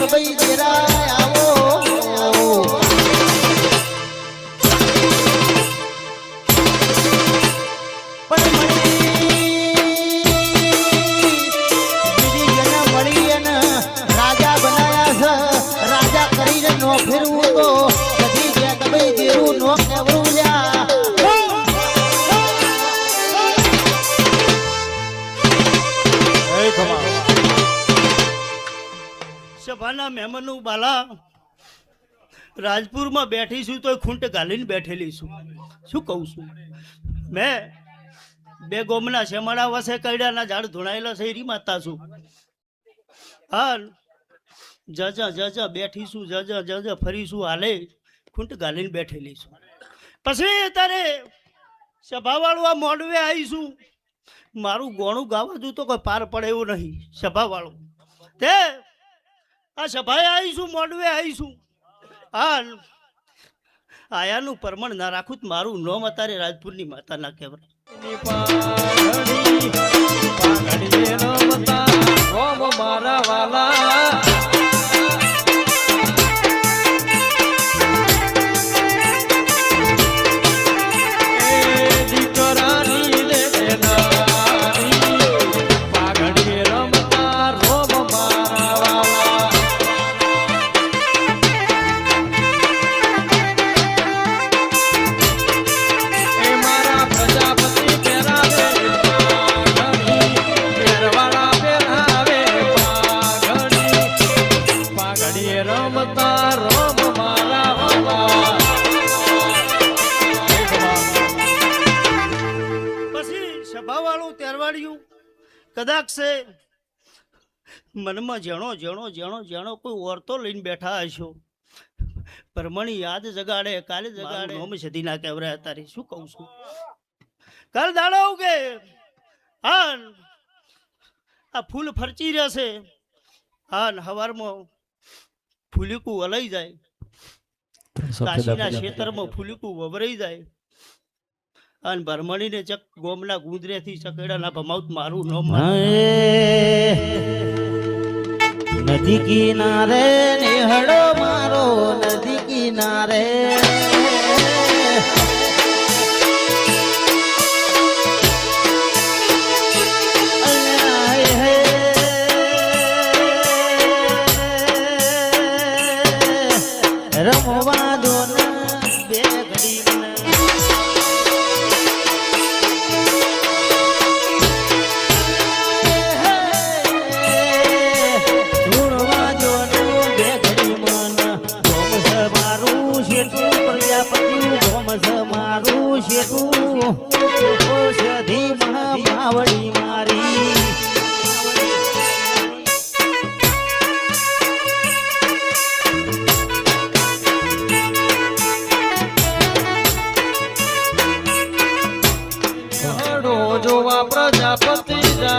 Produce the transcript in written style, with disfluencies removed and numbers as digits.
જગભાઈ જેરા આવો રાજા બનાયા છે રાજા કરીને નો ફેરવું તો કદી જગભાઈ જેરું નો કેવરું લ્યા સભાના મહેમાનો બાલા રાજપુરમાં બેઠી છું તો ખૂંટ ગાલીને બેઠેલી છું શું કહું છું મેં બે ગોમના શેમાડા વસે કૈડાના ઝાડ ધોણાયેલા છે એરી માતા છું હા જજા જજા બેઠી છું જજા જજા ફરીશું હાલે ખૂંટ ગાલીને બેઠેલી છું પછી તારે સભાવાળું આ મોડવે આવીશું મારું ગોણું ગાવા દઉં તો કોઈ પાર પડે એવું નહીં સભાવાળું તે આ સભાએ આવીશું મોડવે આવીશું હા આયાનું પરમણ ના રાખું તો મારું નોમ અત્યારે રાજપુરની માતા ના કહેવાય મારા વાલા કદાચ છે મનમાં જેણો જેણો જેણો જેણો કોઈ ઓરતો લઈને બેઠા હશો પરમણી યાદ જગાડે કાલે જગાડે નોમ સદી ના કહેવરા તારી શું કહું છું કાલ દાડો કે હા આ ફૂલ ફરચી રહેશે હા હવારમાં ફૂલીકું વલાઈ જાય કાશીના ખેતરમાં ફૂલીકું વવરાઈ જાય અને ભરમણીને ચક ગોમના ગુંદરેથી ચકેડાના ભમાવત મારું નો નદી કિનારે નિહળો મારો નદી કિનારે રમવા દો બે ઘડી માવડી મારી જોવા પ્રજાપતિ જા